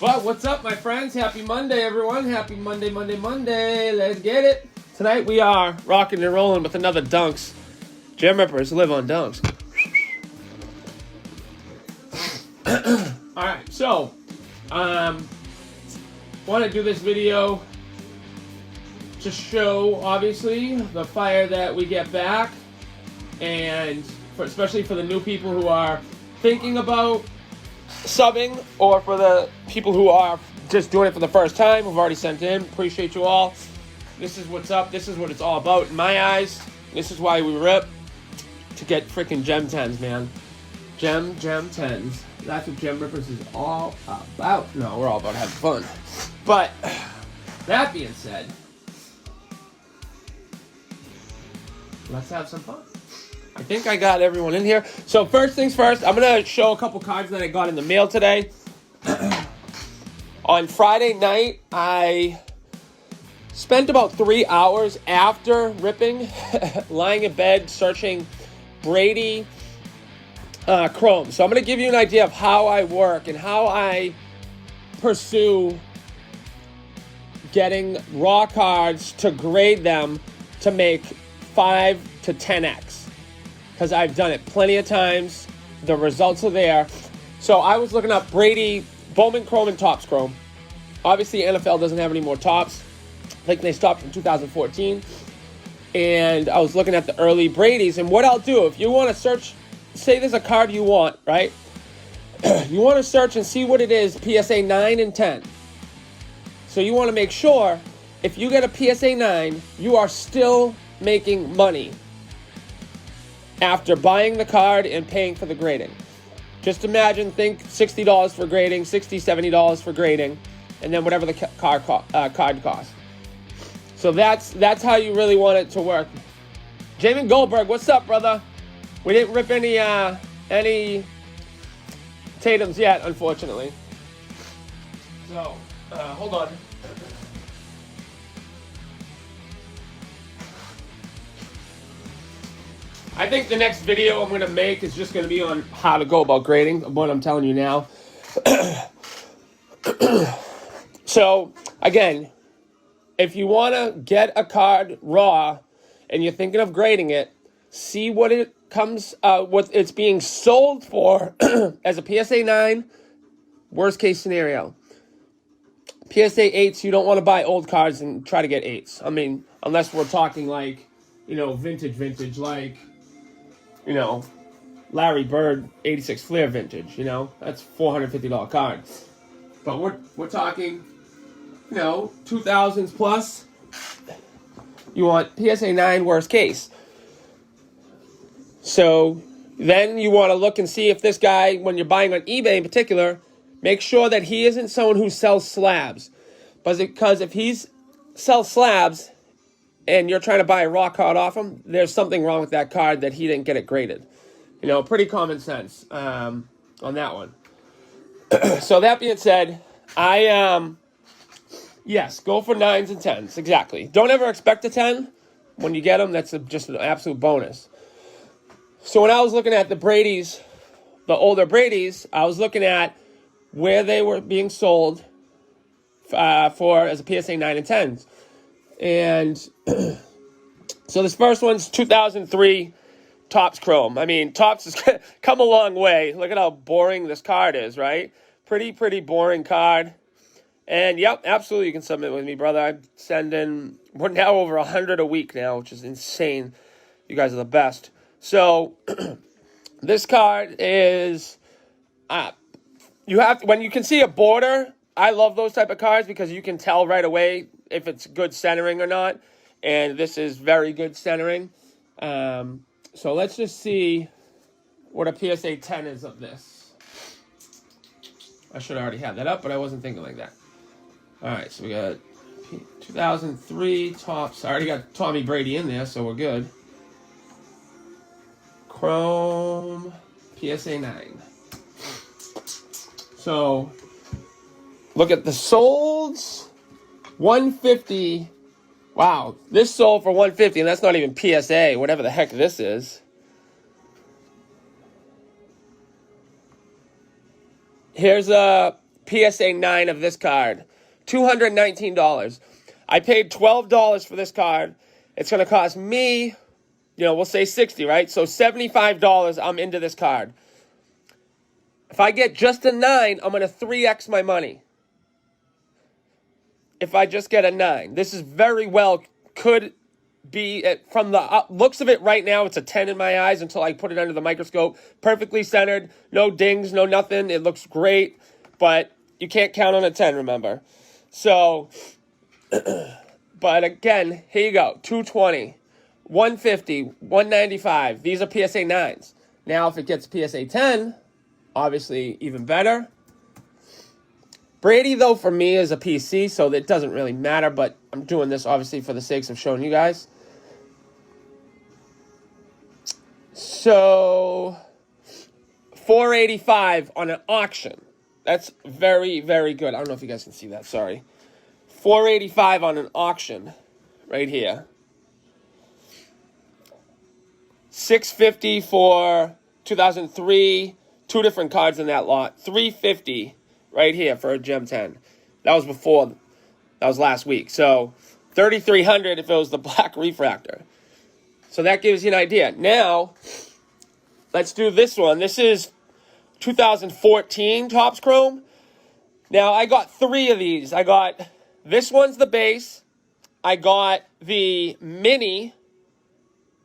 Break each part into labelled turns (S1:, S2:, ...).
S1: Well, what's up, my friends? Happy Monday, everyone. Happy Monday, Monday, Monday. Let's get it. Tonight we are rocking and rolling with another Dunks. Gem Rippers live on Dunks. Alright, so, want to do this video to show, obviously, the fire that we get back, and especially for the new people who are thinking about subbing, or for the people who are just doing it for the first time, who've already sent in. Appreciate you all. This is what's up. This is what it's all about in my eyes. This is why we rip, to get freaking Gem 10s, man. Gem 10s. That's what Gem Rippers is all about. No, we're all about having fun. But that being said, let's have some fun. I think I got everyone in here. So first things first, I'm going to show a couple cards that I got in the mail today. On Friday night, I spent about 3 hours after ripping, lying in bed, searching Brady Chrome. So I'm going to give you an idea of how I work and how I pursue getting raw cards to grade them to make 5 to 10x. Because I've done it plenty of times. The results are there. So I was looking up Brady, Bowman Chrome, and Topps Chrome. Obviously, NFL doesn't have any more Topps. I think they stopped in 2014. And I was looking at the early Bradys. And what I'll do, if you want to search, say there's a card you want, right? You want to search and see what it is, PSA 9 and 10. So you want to make sure, if you get a PSA 9, you are still making money after buying the card and paying for the grading. Just imagine, think $60 for grading, $60, $70 for grading, and then whatever the card costs. So that's how you really want it to work. Jamin Goldberg, what's up, brother? We didn't rip any Tatums yet, unfortunately. So, hold on. I think the next video I'm going to make is just going to be on how to go about grading, what I'm telling you now. So, again, if you want to get a card raw and you're thinking of grading it, see what it comes, what it's being sold for as a PSA 9, worst case scenario. PSA 8s, you don't want to buy old cards and try to get 8s. I mean, unless we're talking like, vintage, like, Larry Bird 86 Flair vintage, that's $450 card. But we're talking, 2000s plus. You want PSA 9 worst case. So then you want to look and see if this guy, when you're buying on eBay in particular, make sure that he isn't someone who sells slabs. Because if he sells slabs and you're trying to buy a raw card off him, there's something wrong with that card that he didn't get it graded. Pretty common sense on that one. So that being said, yes, go for 9s and 10s, exactly. Don't ever expect a 10 when you get them. That's just an absolute bonus. So when I was looking at the Bradys, the older Bradys, I was looking at where they were being sold for as a PSA 9 and 10s. And so this first one's 2003 Topps Chrome. I mean, Topps has come a long way. Look at how boring this card is, right? Pretty boring card. And, yep, absolutely, you can submit with me, brother. I'm sending, we're now over 100 a week now, which is insane. You guys are the best. So, this card is, when you can see a border, I love those type of cards because you can tell right away if it's good centering or not. And this is very good centering. So let's just see what a PSA 10 is of this. I should already have that up, but I wasn't thinking like that. All right, so we got 2003 Topps. I already got Tommy Brady in there, so we're good. Chrome PSA 9. So look at the solds. 150. Wow, this sold for 150, and that's not even PSA, whatever the heck this is. Here's a PSA 9 of this card. $219. I paid $12 for this card. It's going to cost me, we'll say $60, right? So $75 I'm into this card. If I get just a 9, I'm going to 3x my money. If I just get a 9. This is very well could be, from the looks of it right now, it's a 10 in my eyes until I put it under the microscope. Perfectly centered, no dings, no nothing. It looks great, but you can't count on a 10, remember. So, but again, here you go. 220, 150, 195. These are PSA 9s. Now, if it gets PSA 10, obviously even better. Brady, though, for me is a PC, so it doesn't really matter, but I'm doing this, obviously, for the sakes of showing you guys. So, $485 on an auction. That's very, very good. I don't know if you guys can see that, sorry. $485 on an auction right here. $650 for 2003. 2 different cards in that lot. $350 right here for a Gem 10. That was before. That was last week. So $3,300 if it was the black refractor. So that gives you an idea. Now, let's do this one. This is 2014 Topps Chrome. Now, I got 3 of these. I got, this one's the base. I got the mini.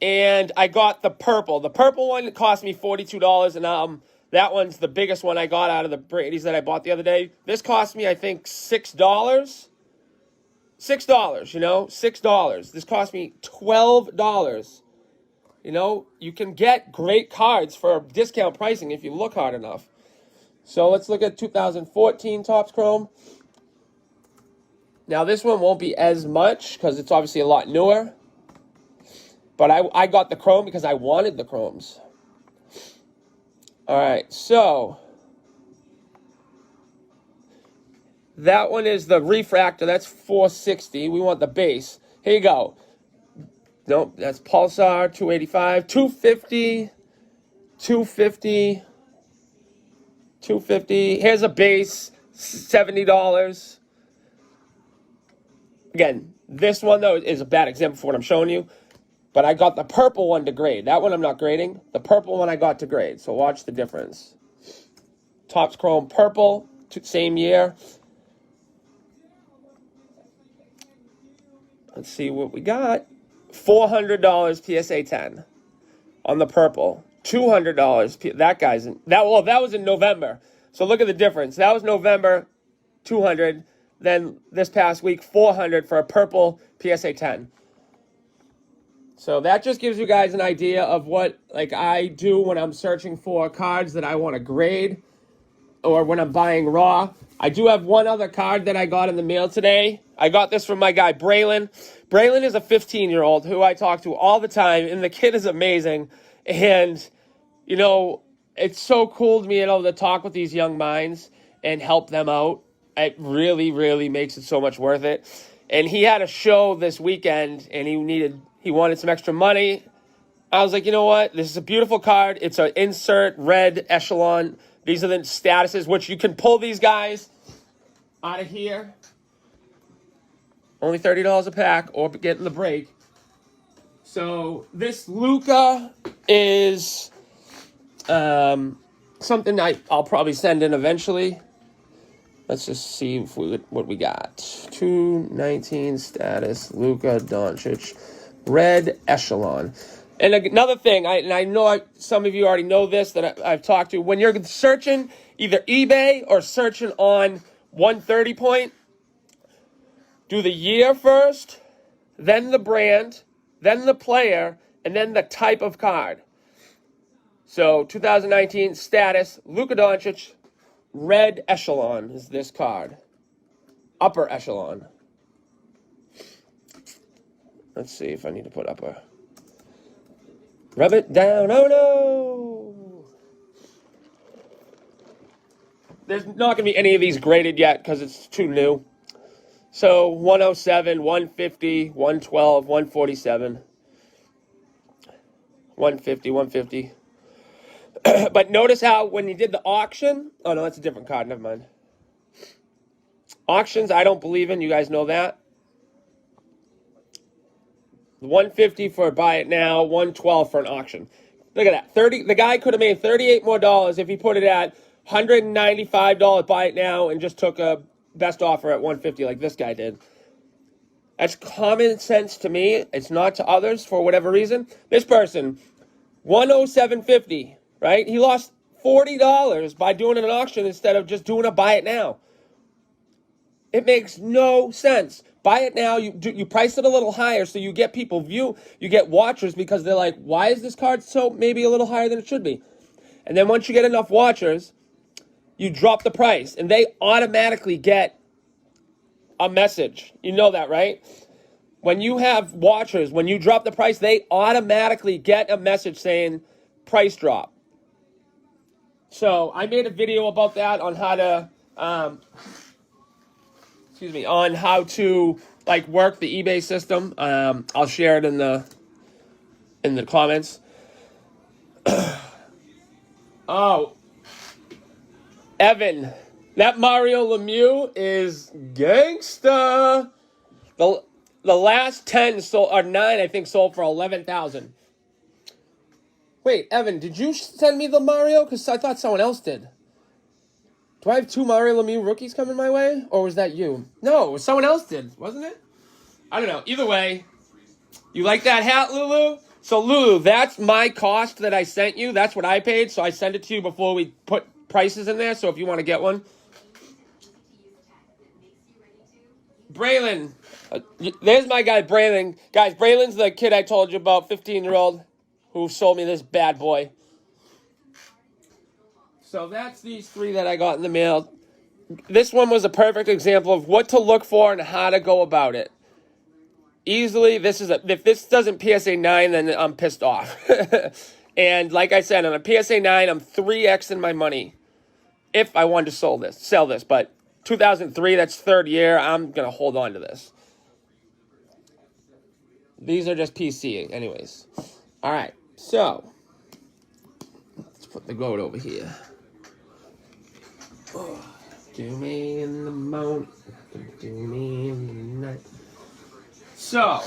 S1: And I got the purple. The purple one cost me $42. And that one's the biggest one I got out of the Brady's that I bought the other day. This cost me, I think, $6. $6, $6. This cost me $12. You can get great cards for discount pricing if you look hard enough. So let's look at 2014 Topps Chrome. Now, this one won't be as much because it's obviously a lot newer. But I got the chrome because I wanted the chromes. All right, so that one is the refractor. That's $460. We want the base. Here you go. Nope, that's Pulsar, $285. $250. $250. $250. Here's a base, $70. Again, this one, though, is a bad example for what I'm showing you. But I got the purple one to grade. That one I'm not grading. The purple one I got to grade. So watch the difference. Topps Chrome purple, same year. Let's see what we got. $400 PSA 10 on the purple. $200. That guy's in that. Well, that was in November. So look at the difference. That was November, $200. Then this past week, $400 for a purple PSA 10. So that just gives you guys an idea of what I do when I'm searching for cards that I want to grade or when I'm buying raw. I do have one other card that I got in the mail today. I got this from my guy, Braylon. Braylon is a 15-year-old who I talk to all the time, and the kid is amazing. And, it's so cool to me to talk with these young minds and help them out. It really, really makes it so much worth it. And he had a show this weekend, and he wanted some extra money. I was like, you know what? This is a beautiful card. It's an insert red echelon. These are the statuses, which you can pull these guys out of here. Only $30 a pack or get in the break. So this Luka is something I'll probably send in eventually. Let's just see what we got. 219 status, Luka Doncic. Red echelon. And another thing, I know some of you already know this that I've talked to. When you're searching either eBay or searching on 130 Point, do the year first, then the brand, then the player, and then the type of card. So 2019 status, Luka Doncic, red echelon is this card. Upper echelon. Let's see if I need to put up a... Rub it down. Oh, no! There's not going to be any of these graded yet because it's too new. So 107, 150, 112, 147. 150, 150. But notice how when you did the auction... Oh, no, that's a different card. Never mind. Auctions, I don't believe in. You guys know that. 150 for buy it now, 112 for an auction. Look at that. 30. The guy could have made $38 more if he put it at $195 buy it now and just took a best offer at 150 like this guy did. That's common sense to me. It's not to others for whatever reason. This person, 107.50, right? He lost $40 by doing an auction instead of just doing a buy it now. It makes no sense. Buy it now. You price it a little higher so you get people you get watchers because they're like, why is this card so maybe a little higher than it should be? And then once you get enough watchers, you drop the price and they automatically get a message. You know that, right? When you have watchers, when you drop the price, they automatically get a message saying price drop. So I made a video about that on how to, on how to like work the eBay system. I'll share it in the comments. Oh, Evan, that Mario Lemieux is gangsta. The last 10 sold, or 9, I think, sold for 11,000. Wait, Evan, did you send me the Mario? Because I thought someone else did. Do I have 2 Mario Lemieux rookies coming my way? Or was that you? No, someone else did, wasn't it? I don't know. Either way, you like that hat, Lulu? So, Lulu, that's my cost that I sent you. That's what I paid. So I sent it to you before we put prices in there. So if you want to get one. Braylon. There's my guy, Braylon. Guys, Braylon's the kid I told you about, 15-year-old, who sold me this bad boy. So that's these 3 that I got in the mail. This one was a perfect example of what to look for and how to go about it. Easily, if this doesn't PSA 9, then I'm pissed off. And like I said, on a PSA 9, I'm 3xing my money if I wanted to sell this. But 2003, that's 3rd year, I'm going to hold on to this. These are just PC anyways. All right, so let's put the goat over here. Oh, do me in the morning, do me in the night. So,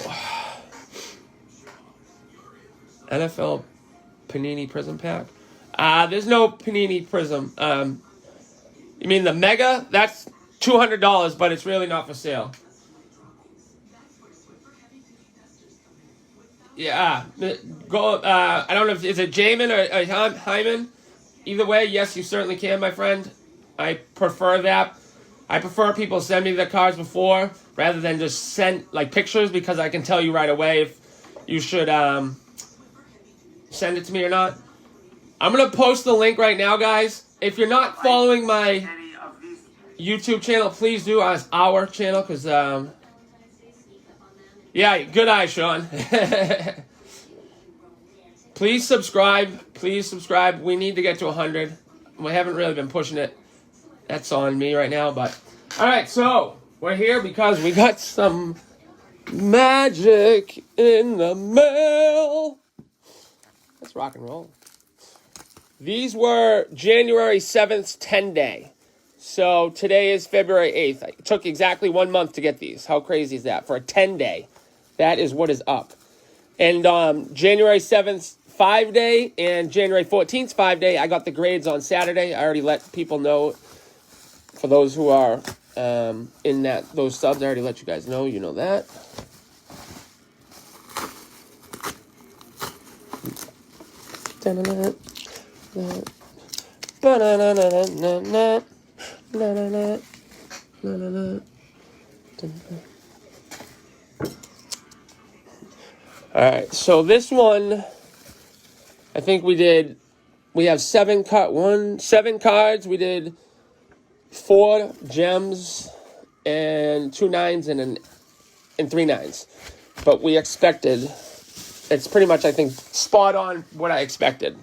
S1: NFL Panini Prizm pack. There's no Panini Prizm. You mean the Mega? That's $200, but it's really not for sale. Yeah, go. I don't know if is it Jamin or Hyman. Either way, yes, you certainly can, my friend. I prefer that. I prefer people send me the cards before rather than just send like pictures because I can tell you right away if you should send it to me or not. I'm gonna post the link right now, guys. If you're not following my YouTube channel, please do. It's our channel because yeah, good eye, Sean. Please subscribe. Please subscribe. We need to get to 100. We haven't really been pushing it. That's on me right now, but all right. So we're here because we got some magic in the mail. Let's rock and roll. These were January 7th, 10-day. So today is February 8th. It took exactly 1 month to get these. How crazy is that? For a 10-day. That is what is up. And January 7th, 5-day, and January 14th, 5-day. I got the grades on Saturday. I already let people know. For those who are in those subs, I already let you guys know. You know that. All right, so this one, I think we have 7 cards. We did 4 gems and 2 9s and 3 9s. But we expected, it's pretty much, I think, spot on what I expected.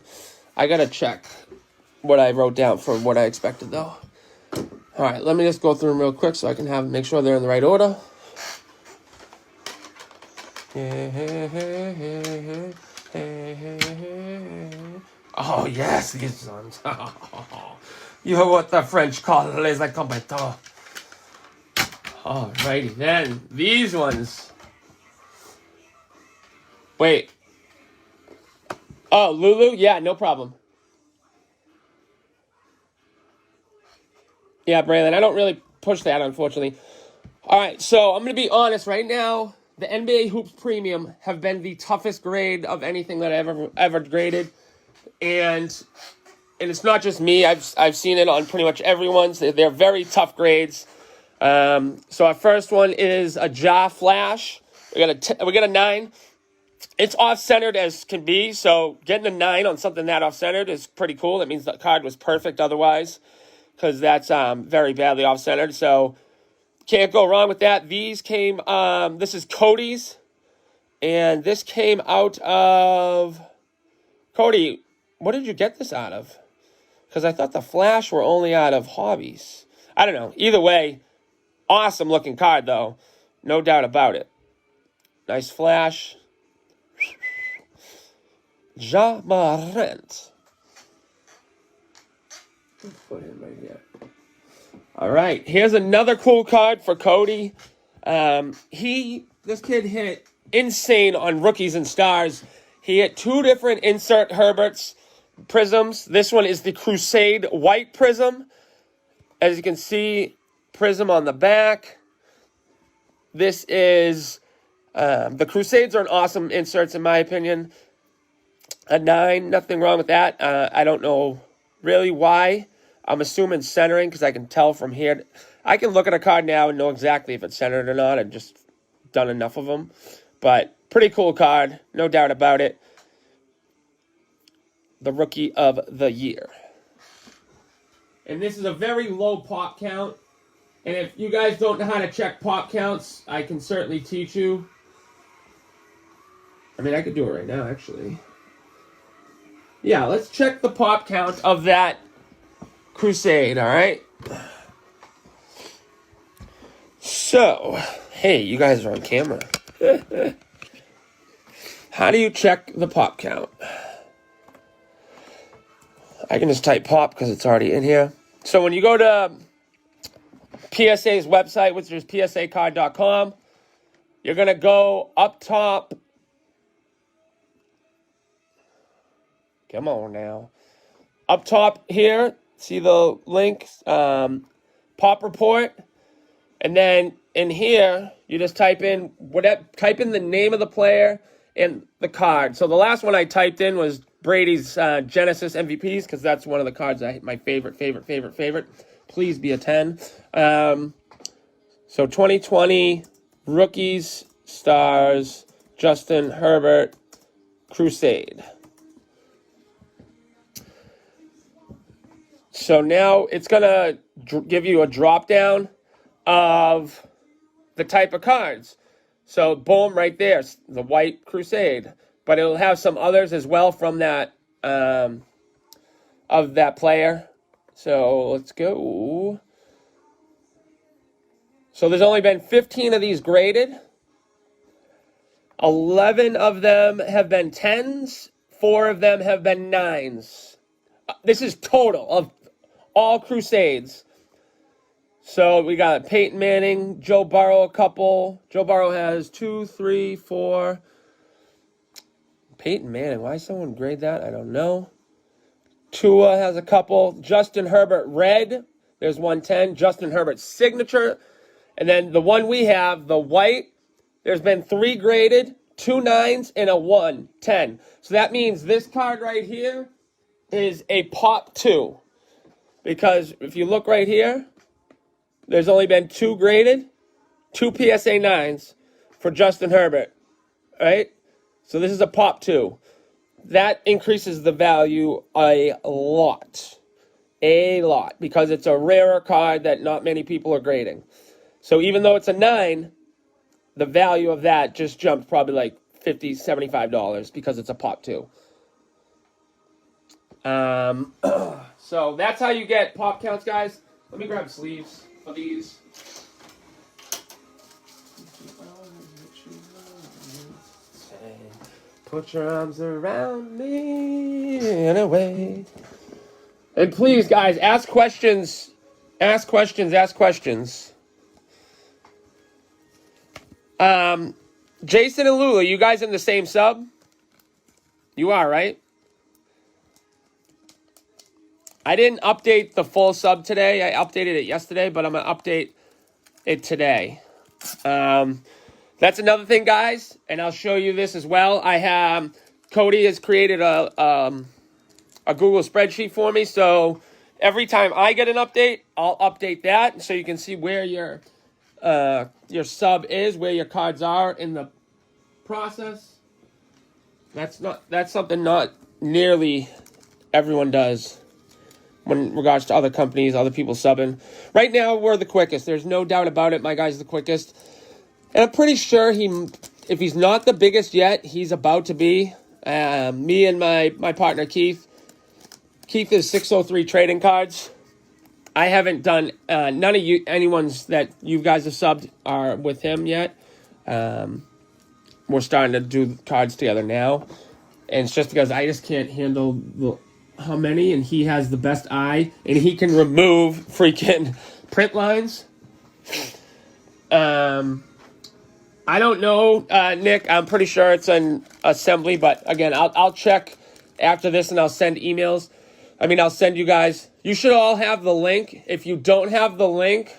S1: I got to check what I wrote down for what I expected, though. All right, let me just go through them real quick so I can make sure they're in the right order. Oh, yes, these ones. You know what the French call les incompetents. Alrighty then. These ones. Wait. Oh, Lulu? Yeah, no problem. Yeah, Braylon, I don't really push that, unfortunately. All right, so I'm going to be honest right now. The NBA Hoops Premium have been the toughest grade of anything that I've ever graded. And it's not just me. I've seen it on pretty much everyone's. They're very tough grades. So our first one is a Ja Flash. We got a 9. It's off-centered as can be, so getting a 9 on something that off-centered is pretty cool. That means the card was perfect otherwise, because that's very badly off-centered. So can't go wrong with that. These came, this is Cody's, and this came out of, Cody, what did you get this out of? Because I thought the Flash were only out of Hobbies. I don't know. Either way, awesome looking card though. No doubt about it. Nice Flash. Ja Morant. Put him right here. All right, here's another cool card for Cody. This kid hit insane on Rookies and Stars. He hit 2 different insert Herberts Prizms. This one is the Crusade white Prizm. As you can see, Prizm on the back. This is, the Crusades are an awesome inserts in my opinion. A 9, nothing wrong with that. I don't know really why. I'm assuming centering because I can tell from here. I can look at a card now and know exactly if it's centered or not. I've just done enough of them. But pretty cool card, no doubt about it. The Rookie of the Year. And this is a very low pop count. And if you guys don't know how to check pop counts, I can certainly teach you. I mean, I could do it right now, actually. Yeah, let's check the pop count of that Crusade, all right? So, hey, you guys are on camera. How do you check the pop count? I can just type pop because it's already in here. So when you go to PSA's website, which is psacard.com, you're going to go up top. Come on now. Up top here, see the link, pop report. And then in here, you just type in the name of the player and the card. So the last one I typed in was Brady's Genesis MVPs, because that's one of the cards my favorite. Please be a 10. So 2020 Rookies, Stars, Justin Herbert, Crusade. So now it's going to give you a drop down of the type of cards. So boom, right there, the white Crusade. But it'll have some others as well from that, of that player. So let's go. So there's only been 15 of these graded. 11 of them have been 10s. 4 of them have been 9s. This is total of all Crusades. So we got Peyton Manning, Joe Burrow, a couple. Joe Burrow has 2, 3, 4. Peyton Manning, why someone grade that? I don't know. Tua has a couple. Justin Herbert red. There's 110. Justin Herbert's signature. And then the one we have, the white, there's been 3 graded, 2 9s, and a 110. So that means this card right here is a pop 2. Because if you look right here, there's only been 2 graded, 2 PSA 9s for Justin Herbert, right? So this is a pop 2. That increases the value a lot. A lot. Because it's a rarer card that not many people are grading. So even though it's a 9, the value of that just jumped probably like $50, $75 because it's a pop 2. So that's how you get pop counts, guys. Let me grab sleeves for these. Put your arms around me in a way. And please, guys, ask questions. Ask questions. Ask questions. Jason and Lulu, you guys in the same sub? You are, right? I didn't update the full sub today. I updated it yesterday, but I'm going to update it today. That's another thing, guys, and I'll show you this as well. Cody has created a Google spreadsheet for me, so every time I get an update, I'll update that so you can see where your sub is, where your cards are in the process. That's something not nearly everyone does when regards to other companies, other people subbing. Right now, we're the quickest. There's no doubt about it. My guy's the quickest. And I'm pretty sure if he's not the biggest yet, he's about to be. Me and my partner, Keith. Keith is 603 trading cards. I haven't done, none of anyone's that you guys have subbed are with him yet. We're starting to do cards together now. And it's just because I just can't handle how many, and he has the best eye, and he can remove freaking print lines. I don't know, Nick. I'm pretty sure it's an assembly, but again, I'll check after this, and I'll send emails. I'll send you guys. You should all have the link. If you don't have the link,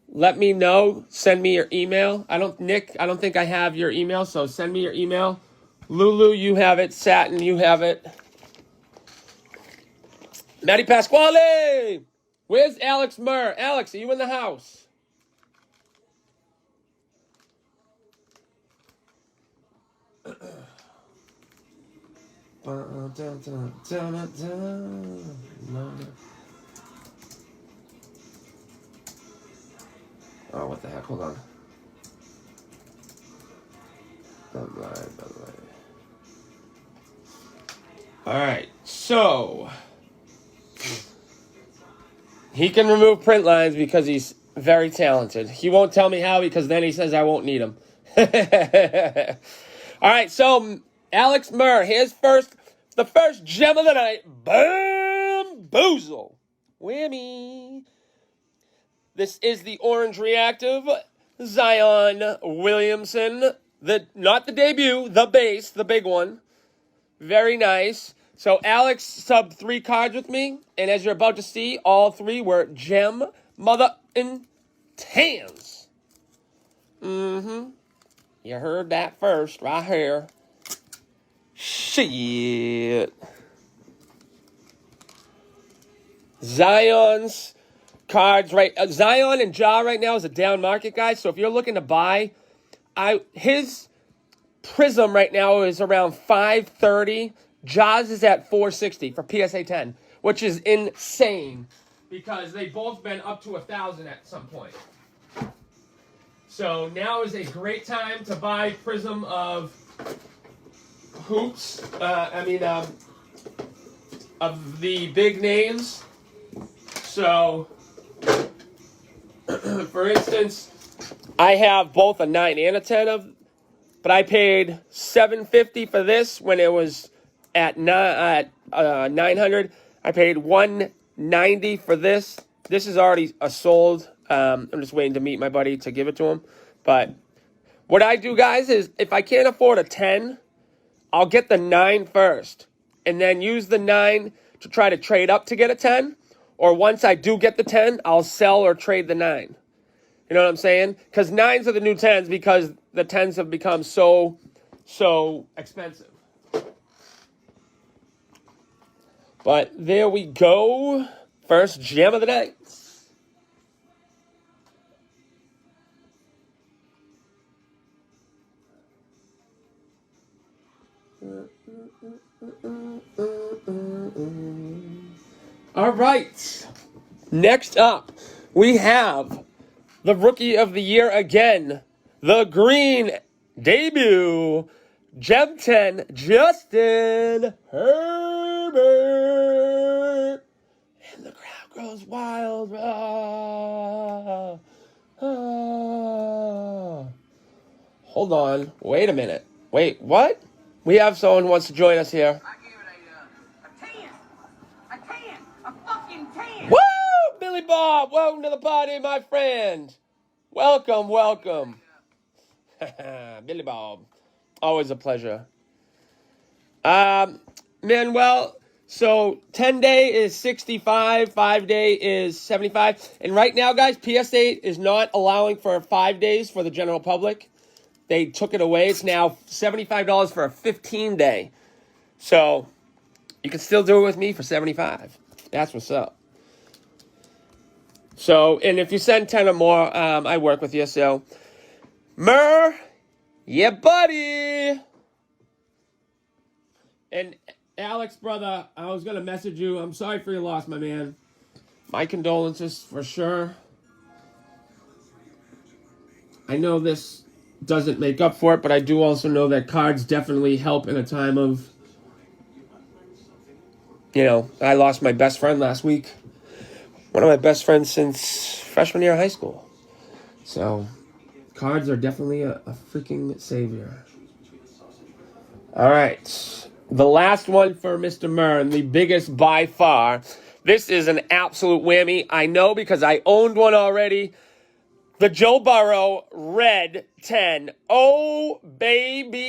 S1: let me know. Send me your email. Nick, I don't think I have your email, so send me your email. Lulu, you have it. Satin, you have it. Matty Pasquale! Where's Alex Murr? Alex, are you in the house? Oh, what the heck? Hold on. All right, so he can remove print lines because he's very talented. He won't tell me how because then he says I won't need him. All right, so Alex Murr, the first gem of the night, Bamboozle. Whammy. This is the orange reactive Zion Williamson. Not the debut, the base, the big one. Very nice. So Alex subbed 3 cards with me, and as you're about to see, all 3 were gem mother and tans. You heard that first, right here. Shit. Zion's cards, right? Zion and Ja right now is a down market, guys. So if you're looking to buy, his Prizm right now is around 530. Ja's is at 460 for PSA 10, which is insane because they've both been up to 1,000 at some point. So now is a great time to buy Prizm of hoops. Of the big names. So, for instance, I have both a 9 and a 10 but I paid $750 for this when it was at 900. I paid $190 for this. This is already sold. I'm just waiting to meet my buddy to give it to him. But what I do, guys, is if I can't afford a 10, I'll get the 9 first, and then use the 9 to try to trade up to get a 10. Or once I do get the 10, I'll sell or trade the 9. You know what I'm saying? Because 9s are the new 10s because the 10s have become so expensive. But there we go. First gem of the night. All right. Next up, we have the Rookie of the Year again. The green debut. Gem 10, Justin Herbert. And the crowd goes wild. Hold on. Wait a minute. Wait, what? We have someone who wants to join us here.
S2: I give it a 10. A fucking 10.
S1: Woo! Billy Bob, welcome to the party, my friend. Welcome. Billy Bob. Always a pleasure. Manuel, so 10-day is 65, 5-day is 75. And right now, guys, PSA is not allowing for 5 days for the general public. They took it away. It's now $75 for a 15-day. So you can still do it with me for 75. That's what's up. So, and if you send 10 or more, I work with you. So, Mer, yeah, buddy. And Alex, brother, I was going to message you. I'm sorry for your loss, my man. My condolences for sure. I know this doesn't make up for it, but I do also know that cards definitely help in a time of, you know, I lost my best friend last week. One of my best friends since freshman year of high school. So, cards are definitely a freaking savior. All right. The last one for Mr. Mern, the biggest by far. This is an absolute whammy. I know because I owned one already. The Joe Burrow Red 10. Oh, baby.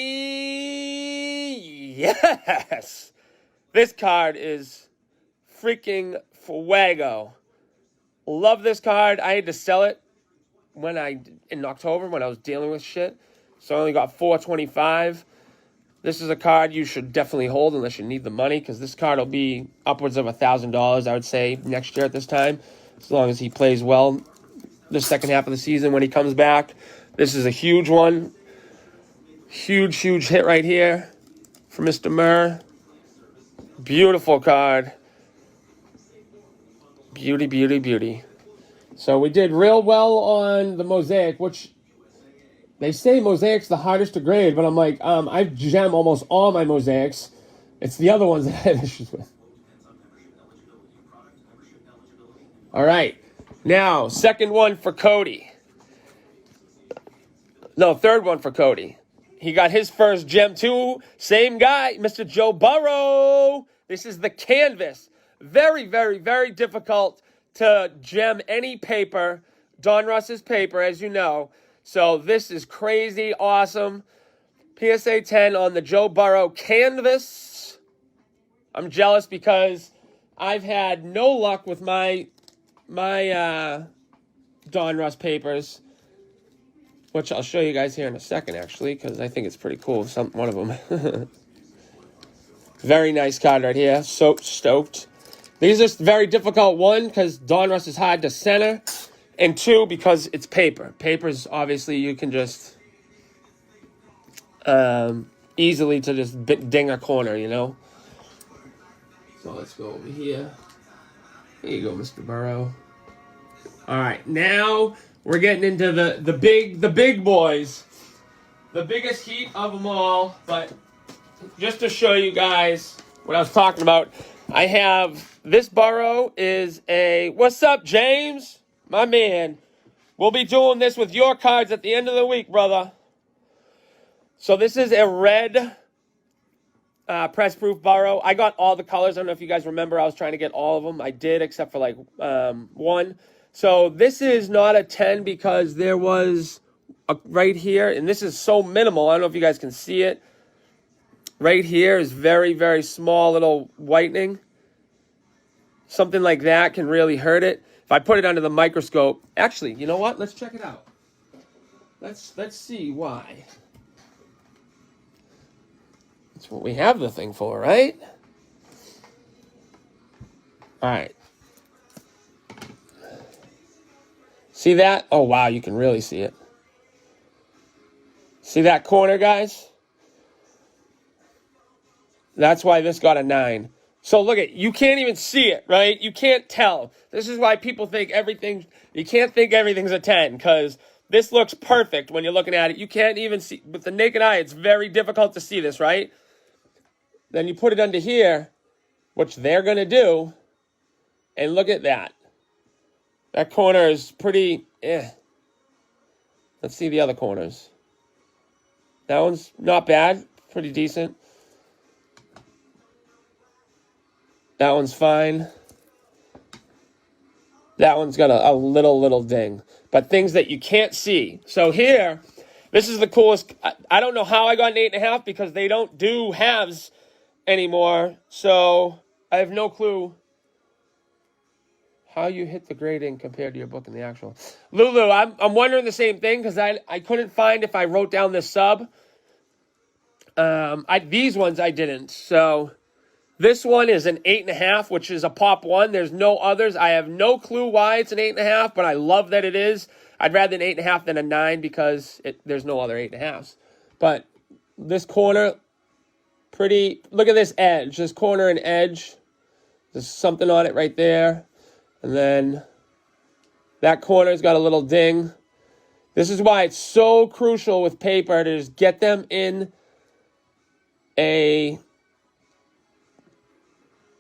S1: Yes. This card is freaking fuego. Love this card. I had to sell it in October when I was dealing with shit. So I only got $425. This is a card you should definitely hold unless you need the money, because this card will be upwards of $1,000, I would say, next year at this time, as long as he plays well the second half of the season when he comes back. This is a huge one. Huge, huge hit right here for Mr. Murr. Beautiful card. Beauty, beauty, beauty. So we did real well on the Mosaic, which they say Mosaic's the hardest to grade, but I'm like, I gem almost all my Mosaics. It's the other ones that I have issues with. All right. Now, second one for Cody. No, third one for Cody. He got his first gem too. Same guy, Mr. Joe Burrow. This is the canvas. Very, very, very difficult to gem any paper. Don Russ's paper, as you know. So this is crazy awesome. PSA 10 on the Joe Burrow canvas. I'm jealous because I've had no luck with my Don Russ papers, which I'll show you guys here in a second, actually, because I think it's pretty cool. One of them. Very nice card right here. So stoked. These are very difficult. One, because Don Russ is hard to center. And two, because it's paper. Papers, obviously, you can just easily to just ding a corner, you know? So let's go over here. Here you go, Mr. Burrow. All right, now we're getting into the big boys. The biggest heat of them all. But just to show you guys what I was talking about, I have this Burrow is a, what's up, James? My man. We'll be doing this with your cards at the end of the week, brother. So this is a red press-proof Burrow. I got all the colors. I don't know if you guys remember. I was trying to get all of them. I did, except for like one. So this is not a 10 because there was a, right here, and this is so minimal. I don't know if you guys can see it. Right here is very, very small little whitening. Something like that can really hurt it. If I put it under the microscope, actually, you know what? Let's check it out. Let's see why. That's what we have the thing for, right? All right. See that? Oh, wow, you can really see it. See that corner, guys? That's why this got a 9. So look at, you can't even see it, right? You can't tell. This is why people think everything, you can't think everything's a 10, because this looks perfect when you're looking at it. You can't even see, with the naked eye, it's very difficult to see this, right? Then you put it under here, which they're going to do, and look at that. That corner is pretty, Let's see the other corners. That one's not bad, pretty decent. That one's fine. That one's got a little ding. But things that you can't see. So here, This is the coolest. I don't know how I got an 8.5 because they don't do halves anymore. So I have no clue how you hit the grading compared to your book and the actual. Lulu, I'm wondering the same thing because I couldn't find if I wrote down this sub. These ones I didn't. So this one is an 8.5, which is a pop one. There's no others. I have no clue why it's an 8.5, but I love that it is. I'd rather an 8.5 than a 9 because there's no other 8.5s. But this corner, pretty. Look at this edge. This corner and edge. There's something on it right there. And then that corner's got a little ding. This is why it's so crucial with paper to just get them in a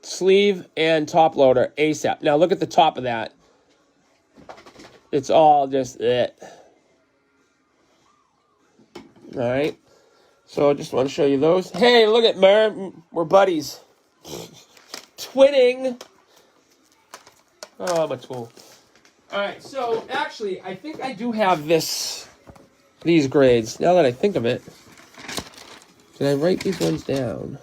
S1: sleeve and top loader ASAP. Now look at the top of that. It's all just it. All right. So I just want to show you those. Hey, look at Mer. We're buddies. Twinning. Oh, I'm a tool. All right. So actually, I think I do have these grades. Now that I think of it, did I write these ones down?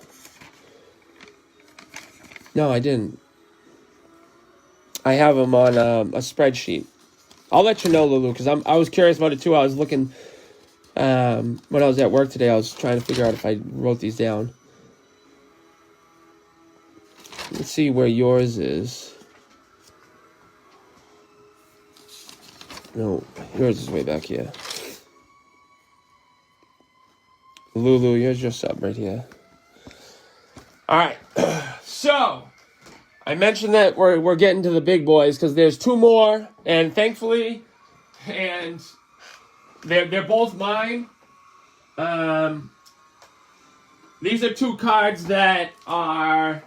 S1: No, I didn't. I have them on a spreadsheet. I'll let you know, Lulu, because I was curious about it too. I was looking when I was at work today. I was trying to figure out if I wrote these down. Let's see where yours is. No, yours is way back here. Lulu, here's your sub right here. All right. So, I mentioned that we're getting to the big boys because there's two more, and thankfully, and they're both mine. These are two cards that are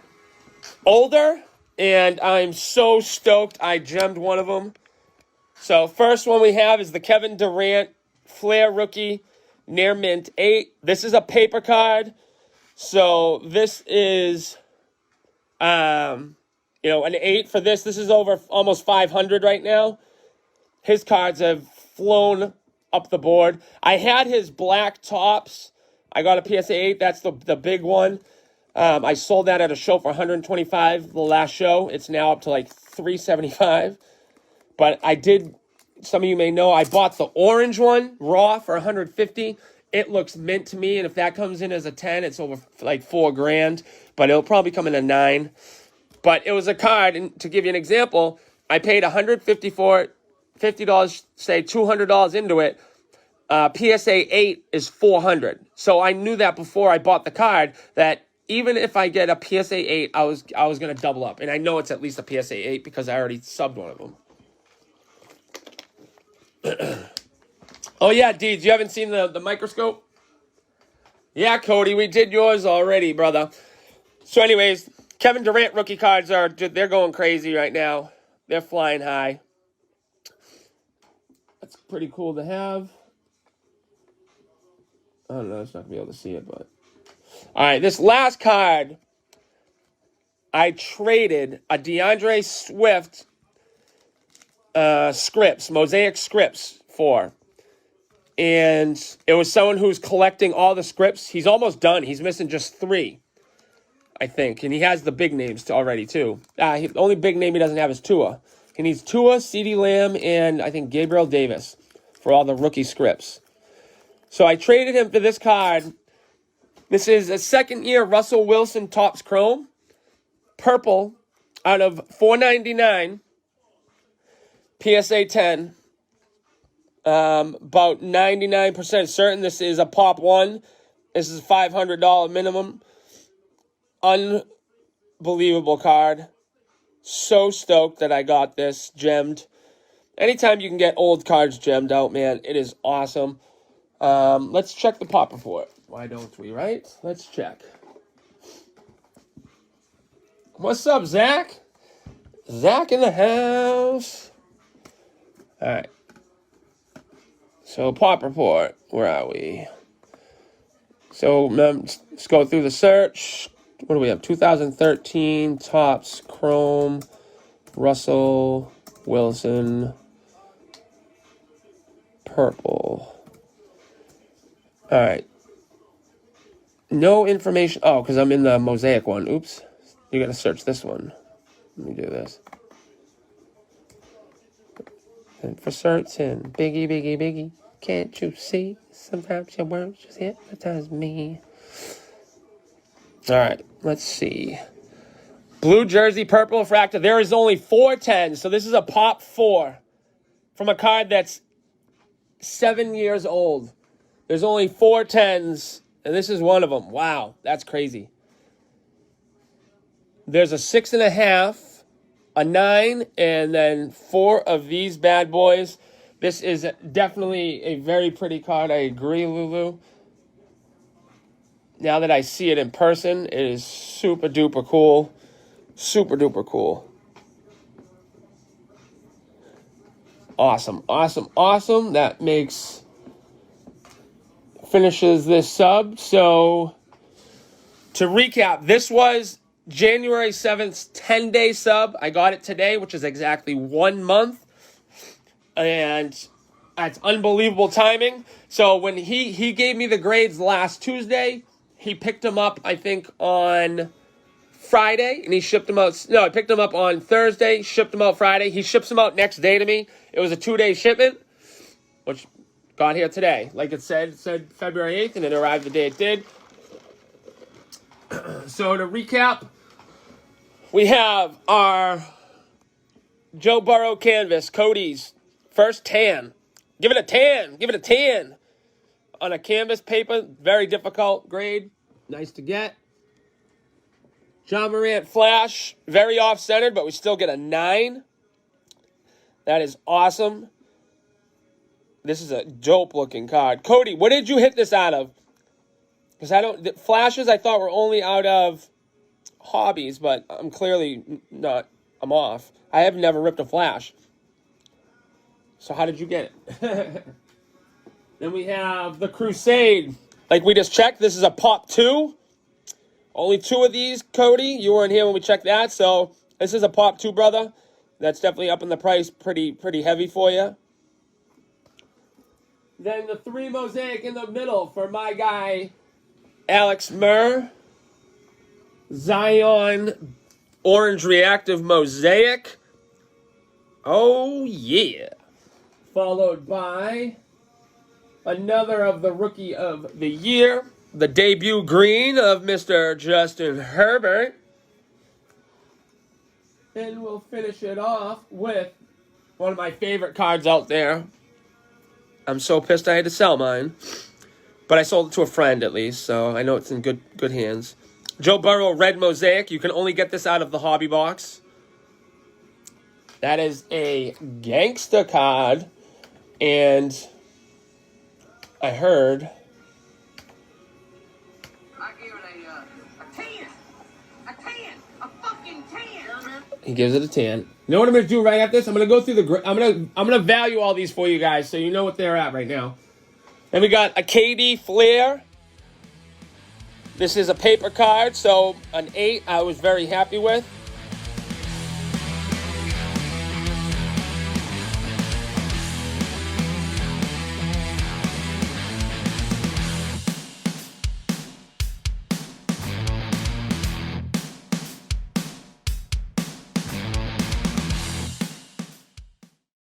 S1: older, and I'm so stoked I gemmed one of them. So, first one we have is the Kevin Durant Flair Rookie Near Mint 8. This is a paper card. So, this is an 8 for this. This is over almost 500 right now. His cards have flown up the board. I had his black tops. I got a PSA 8. That's the big one. I sold that at a show for $125 the last show. It's now up to like $375. But I did, some of you may know, I bought the orange one raw for $150. It looks mint to me, and if that comes in as a 10, it's over like $4,000. But it'll probably come in a 9. But it was a card, and to give you an example, I paid $150 for it, $50, say $200 into it. PSA 8 is $400. So I knew that before I bought the card, that even if I get a PSA 8, I was going to double up. And I know it's at least a PSA 8 because I already subbed one of them. Oh, yeah, Deeds, you haven't seen the microscope? Yeah, Cody, we did yours already, brother. So anyways, Kevin Durant rookie cards they're going crazy right now. They're flying high. That's pretty cool to have. I don't know, it's not going to be able to see it, but. All right, this last card, I traded a DeAndre Swift scripts, Mosaic scripts for. And it was someone who's collecting all the scripts. He's almost done. He's missing just 3, I think. And he has the big names already, too. The only big name he doesn't have is Tua. He needs Tua, CeeDee Lamb, and I think Gabriel Davis for all the rookie scripts. So I traded him for this card. This is a second-year Russell Wilson Topps Chrome. Purple out of $4.99. PSA 10. About 99% certain this is a pop 1. This is a $500 minimum. Unbelievable card. So stoked that I got this gemmed. Anytime you can get old cards gemmed out, man, it is awesome. Let's check the pop report. Why don't we, right? Let's check. What's up, Zach? Zach in the house. All right. So, pop report. Where are we? So, let's go through the search. What do we have? 2013, Topps, Chrome, Russell, Wilson, Purple. All right. No information. Oh, because I'm in the Mosaic one. Oops. You got to search this one. Let me do this. And for certain, biggie, biggie, biggie. Can't you see? Sometimes your words just hypnotize me. All right. Let's see. Blue jersey, purple refractor. There is only 4 10s. So this is a pop 4 from a card that's 7 years old. There's only 4 10s, and this is one of them. Wow, that's crazy. There's a 6.5, a 9, and then 4 of these bad boys. This is definitely a very pretty card. I agree, Lulu. Now that I see it in person, it is super duper cool. Super duper cool. Awesome, awesome, awesome. That finishes this sub. So to recap, this was January 7th, 10-day sub. I got it today, which is exactly 1 month. And that's unbelievable timing. So when he gave me the grades last Tuesday, he picked them up, I think, on Friday, and he shipped them out. No, I picked them up on Thursday, shipped them out Friday. He ships them out next day to me. It was a 2-day shipment, which got here today. Like it said February 8th, and it arrived the day it did. So to recap, we have our Joe Burrow canvas, Cody's first tan. Give it a tan. Give it a tan. On a canvas paper, very difficult grade. Nice to get. John Morant Flash, very off-centered, but we still get a 9. That is awesome. This is a dope-looking card. Cody, what did you hit this out of? Because Flashes I thought were only out of hobbies, but I'm clearly not. I'm off. I have never ripped a Flash. So how did you get it? Then we have the Crusade. Like we just checked, this is a Pop 2. Only 2 of these, Cody. You weren't here when we checked that, so this is a Pop 2, brother. That's definitely up in the price, pretty heavy for you. Then the 3 Mosaic in the middle for my guy, Alex Murr. Zion Orange Reactive Mosaic. Oh, yeah. Followed by another of the Rookie of the Year. The debut green of Mr. Justin Herbert. And we'll finish it off with one of my favorite cards out there. I'm so pissed I had to sell mine. But I sold it to a friend at least, so I know it's in good hands. Joe Burrow Red Mosaic. You can only get this out of the hobby box. That is a gangster card. And I heard... He gives it a 10. You know what I'm gonna do right after this? I'm gonna go through the. I'm gonna value all these for you guys, so you know what they're at right now. Then we got a KD Flair. This is a paper card, so an 8 I was very happy with.